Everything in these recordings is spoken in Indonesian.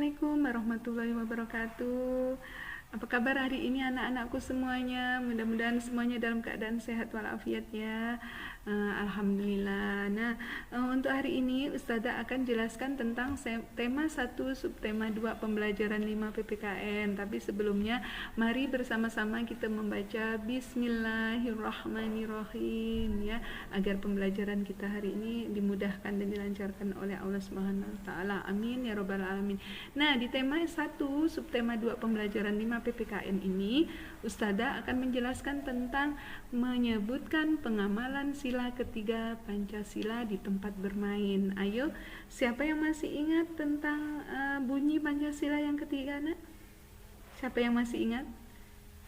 Assalamualaikum warahmatullahi wabarakatuh. Apa kabar hari ini anak-anakku semuanya? Mudah-mudahan semuanya dalam keadaan sehat walafiat ya. Alhamdulillah. Nah, untuk hari ini Ustazah akan jelaskan tentang tema 1 subtema 2 pembelajaran 5 PPKN. Tapi sebelumnya mari bersama-sama kita membaca Bismillahirrahmanirrahim ya, agar pembelajaran kita hari ini dimudahkan dan dilancarkan oleh Allah Subhanahu wa taala. Amin ya rabbal alamin. Nah, di tema 1 subtema 2 pembelajaran 5 PPKN ini Ustazah akan menjelaskan tentang menyebutkan pengamalan sila ketiga Pancasila di tempat bermain. Ayo, siapa yang masih ingat tentang bunyi Pancasila yang ketiga, nak? Siapa yang masih ingat?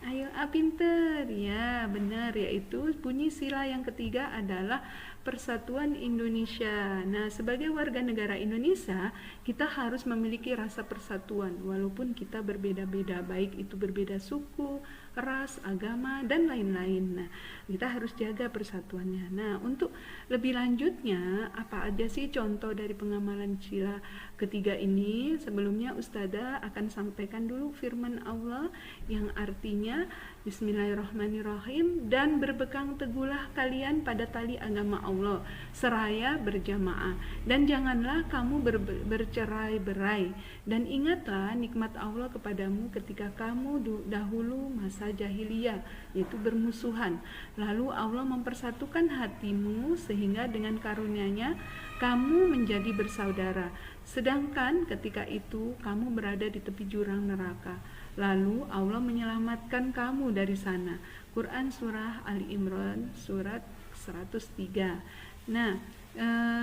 Ayo, pinter ya, benar, yaitu bunyi sila yang ketiga adalah Persatuan Indonesia. Nah, sebagai warga negara Indonesia, kita harus memiliki rasa persatuan walaupun kita berbeda-beda, baik itu berbeda suku, ras, agama, dan lain-lain. Nah, kita harus jaga persatuannya. Nah, untuk lebih lanjutnya, apa aja sih contoh dari pengamalan sila ketiga ini? Sebelumnya Ustazah akan sampaikan dulu firman Allah yang artinya Bismillahirrahmanirrahim, dan berpegang teguhlah kalian pada tali agama Allah seraya berjamaah, dan janganlah kamu bercerai-berai, dan ingatlah nikmat Allah kepadamu ketika kamu dahulu masa jahiliyah, yaitu bermusuhan, lalu Allah mempersatukan hatimu sehingga dengan karunia-Nya kamu menjadi bersaudara, sedangkan ketika itu kamu berada di tepi jurang neraka, lalu Allah menyelamatkan kamu dari sana. Quran Surah Ali Imran surat 103. Nah,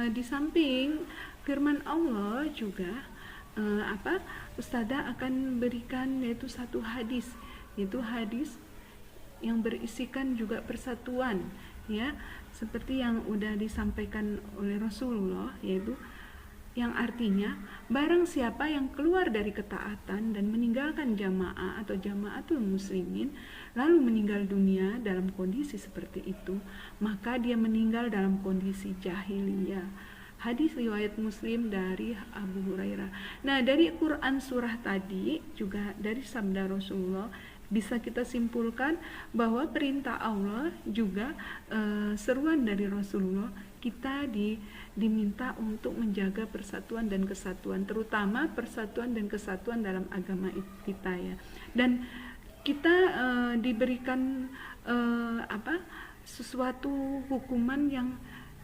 di samping firman Allah juga Ustazah akan berikan yaitu satu hadis, yaitu hadis yang berisikan juga persatuan ya, seperti yang udah disampaikan oleh Rasulullah, yaitu yang artinya barang siapa yang keluar dari ketaatan dan meninggalkan jamaah atau jamaatul muslimin lalu meninggal dunia dalam kondisi seperti itu, maka dia meninggal dalam kondisi jahiliyah. Hadis riwayat Muslim dari Abu Hurairah. Nah, dari Quran surah tadi juga dari sabda Rasulullah bisa kita simpulkan bahwa perintah Allah juga seruan dari Rasulullah, kita diminta untuk menjaga persatuan dan kesatuan, terutama persatuan dan kesatuan dalam agama kita ya. Dan kita diberikan sesuatu hukuman yang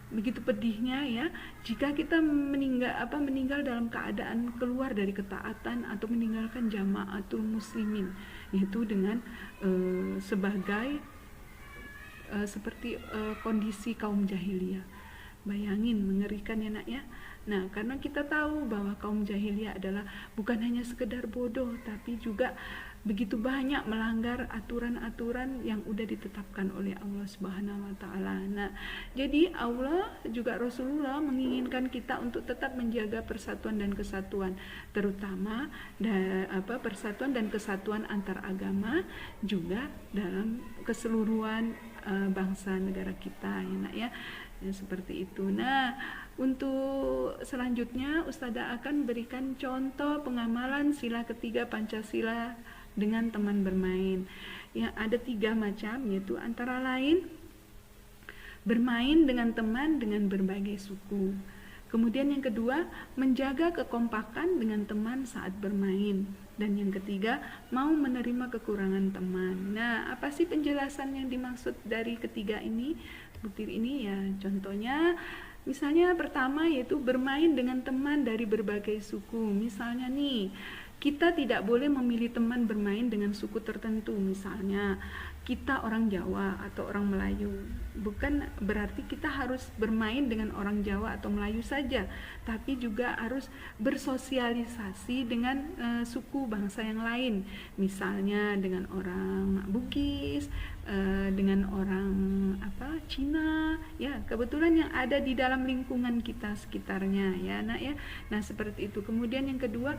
begitu pedihnya ya, jika kita meninggal dalam keadaan keluar dari ketaatan atau meninggalkan jamaatul muslimin, yaitu dengan sebagai seperti kondisi kaum jahiliyah. Bayangin, mengerikan ya nak ya. Nah, karena kita tahu bahwa kaum jahiliyah adalah bukan hanya sekedar bodoh, tapi juga begitu banyak melanggar aturan-aturan yang udah ditetapkan oleh Allah Subhanahu wa taala. Nah, jadi Allah juga Rasulullah menginginkan kita untuk tetap menjaga persatuan dan kesatuan, terutama persatuan dan kesatuan antar agama, juga dalam keseluruhan bangsa negara kita ya nak ya. Ya, seperti itu. Nah, untuk selanjutnya Ustazah akan berikan contoh pengamalan sila ketiga Pancasila dengan teman bermain. Yang ada 3 macam, yaitu antara lain bermain dengan teman dengan berbagai suku. Kemudian yang kedua, menjaga kekompakan dengan teman saat bermain. Dan yang ketiga, mau menerima kekurangan teman. Nah, apa sih penjelasan yang dimaksud dari ketiga ini? Butir ini ya, contohnya misalnya pertama yaitu bermain dengan teman dari berbagai suku. Misalnya nih, kita tidak boleh memilih teman bermain dengan suku tertentu. Misalnya kita orang Jawa atau orang Melayu, bukan berarti kita harus bermain dengan orang Jawa atau Melayu saja, tapi juga harus bersosialisasi dengan suku bangsa yang lain. Misalnya dengan orang Bugis, dengan orang Cina ya, kebetulan yang ada di dalam lingkungan kita sekitarnya ya nak ya. Nah seperti itu. Kemudian yang kedua,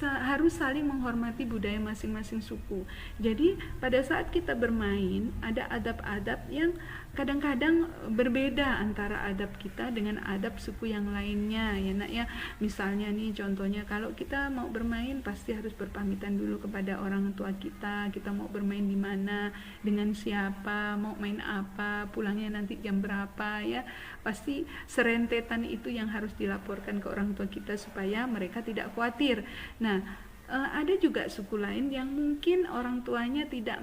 harus saling menghormati budaya masing-masing suku. Jadi pada saat kita bermain ada adab-adab yang kadang-kadang berbeda antara adab kita dengan adab suku yang lainnya ya nak ya. Misalnya nih contohnya, kalau kita mau bermain pasti harus berpamitan dulu kepada orang tua kita mau bermain di mana, dengan siapa, mau main apa, pulangnya nanti jam berapa ya. Pasti serentetan itu yang harus dilaporkan ke orang tua kita supaya mereka tidak khawatir. Nah ada juga suku lain yang mungkin orang tuanya tidak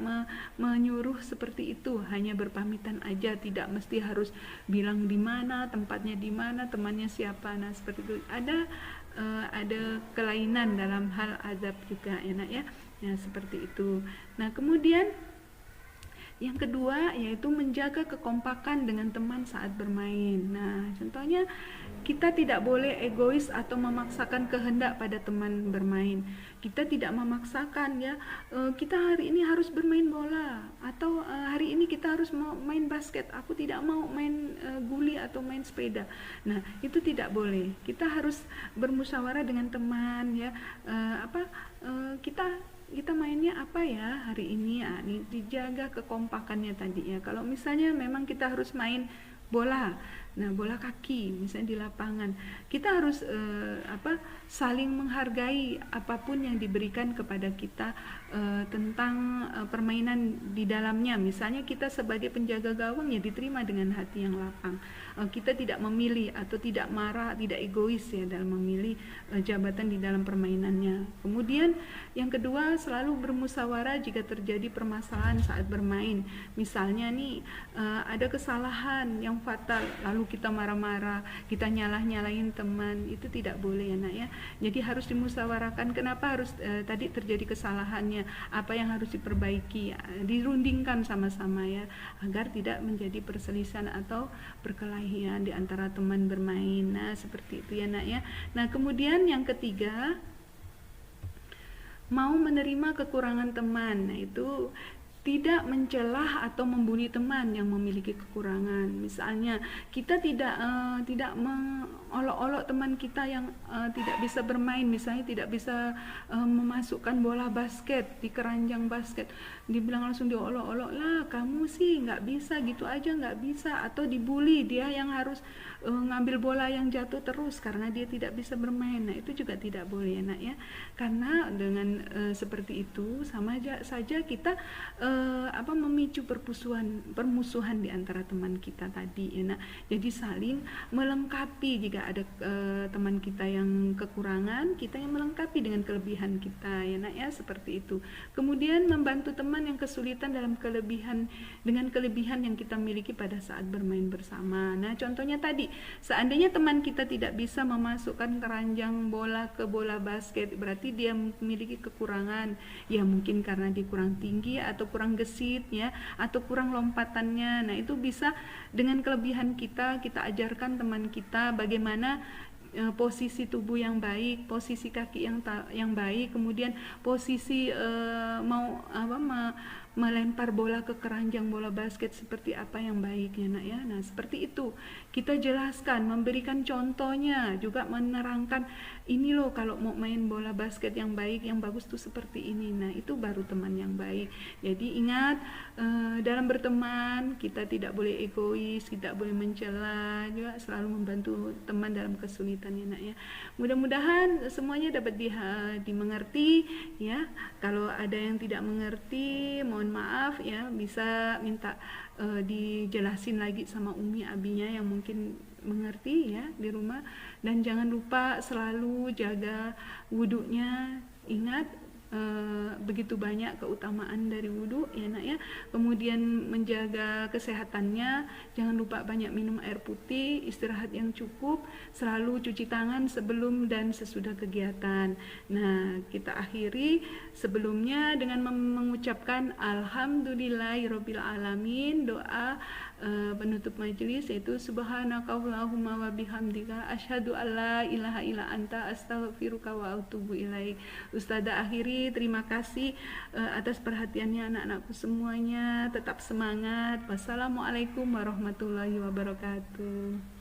menyuruh seperti itu, hanya berpamitan aja, tidak mesti harus bilang di mana, tempatnya di mana, temannya siapa. Nah seperti itu. Ada kelainan dalam hal adab juga enak ya. Nah seperti itu. Nah kemudian yang kedua yaitu menjaga kekompakan dengan teman saat bermain. Nah, contohnya kita tidak boleh egois atau memaksakan kehendak pada teman bermain. Kita tidak memaksakan ya, kita hari ini harus bermain bola, atau hari ini kita harus mau main basket, aku tidak mau main guli atau main sepeda. Nah, itu tidak boleh. Kita harus bermusyawarah dengan teman ya, kita mainnya apa ya hari ini ya, dijaga kekompakannya tadi ya. Kalau misalnya memang kita harus main bola, nah bola kaki misalnya di lapangan, kita harus saling menghargai apapun yang diberikan kepada kita tentang permainan di dalamnya. Misalnya kita sebagai penjaga gawang ya diterima dengan hati yang lapang. Kita tidak memilih atau tidak marah, tidak egois ya dalam memilih jabatan di dalam permainannya. Kemudian yang kedua, selalu bermusyawarah jika terjadi permasalahan saat bermain. Misalnya nih ada kesalahan yang fatal, lalu kita marah-marah, kita nyalahin teman, itu tidak boleh ya nak ya. Jadi harus dimusyawarahkan kenapa harus tadi terjadi kesalahannya, apa yang harus diperbaiki, dirundingkan sama-sama ya, agar tidak menjadi perselisihan atau perkelahian di antara teman bermain. Nah seperti itu ya nak ya. Nah kemudian yang ketiga, mau menerima kekurangan teman. Nah itu tidak mencelah atau membuli teman yang memiliki kekurangan. Misalnya kita tidak mengolok-olok teman kita yang tidak bisa bermain, misalnya tidak bisa memasukkan bola basket di keranjang basket, dibilang langsung diolok-olok, lah kamu sih nggak bisa, gitu aja nggak bisa, atau dibully dia yang harus ngambil bola yang jatuh terus karena dia tidak bisa bermain. Nah itu juga tidak boleh ya nak ya, karena dengan seperti itu sama saja kita memicu permusuhan di antara teman kita tadi ya nak. Jadi saling melengkapi, jika ada teman kita yang kekurangan, kita yang melengkapi dengan kelebihan kita ya nak ya, seperti itu. Kemudian membantu teman yang kesulitan dengan kelebihan yang kita miliki pada saat bermain bersama. Nah contohnya tadi, seandainya teman kita tidak bisa memasukkan keranjang bola ke bola basket, berarti dia memiliki kekurangan ya, mungkin karena dia kurang tinggi atau kurang gesit ya, atau kurang lompatannya. Nah itu bisa dengan kelebihan kita ajarkan teman kita bagaimana posisi tubuh yang baik, posisi kaki yang baik, kemudian posisi melempar bola ke keranjang bola basket seperti apa yang baik ya nak ya. Nah seperti itu kita jelaskan, memberikan contohnya, juga menerangkan ini loh kalau mau main bola basket yang baik, yang bagus tuh seperti ini. Nah itu baru teman yang baik. Jadi ingat, dalam berteman kita tidak boleh egois, tidak boleh mencela, juga selalu membantu teman dalam kesulitan ya nak ya. Mudah-mudahan semuanya dapat dimengerti ya. Kalau ada yang tidak mengerti, mohon maaf ya, bisa minta dijelasin lagi sama umi abinya yang mungkin mengerti ya di rumah. Dan jangan lupa selalu jaga wudunya. Ingat begitu banyak keutamaan dari wudu ya nak ya. Kemudian menjaga kesehatannya, jangan lupa banyak minum air putih, istirahat yang cukup, selalu cuci tangan sebelum dan sesudah kegiatan. Nah kita akhiri sebelumnya dengan mengucapkan alhamdulillahirabbil alamin, doa penutup majelis yaitu subhanakallahumma wa bihamdika asyhadu alla ilaha illa anta astaghfiruka wa atubu ilaik. Ustazah akhiri kembali. Terima kasih atas perhatiannya anak-anakku semuanya. Tetap semangat. Wassalamualaikum warahmatullahi wabarakatuh.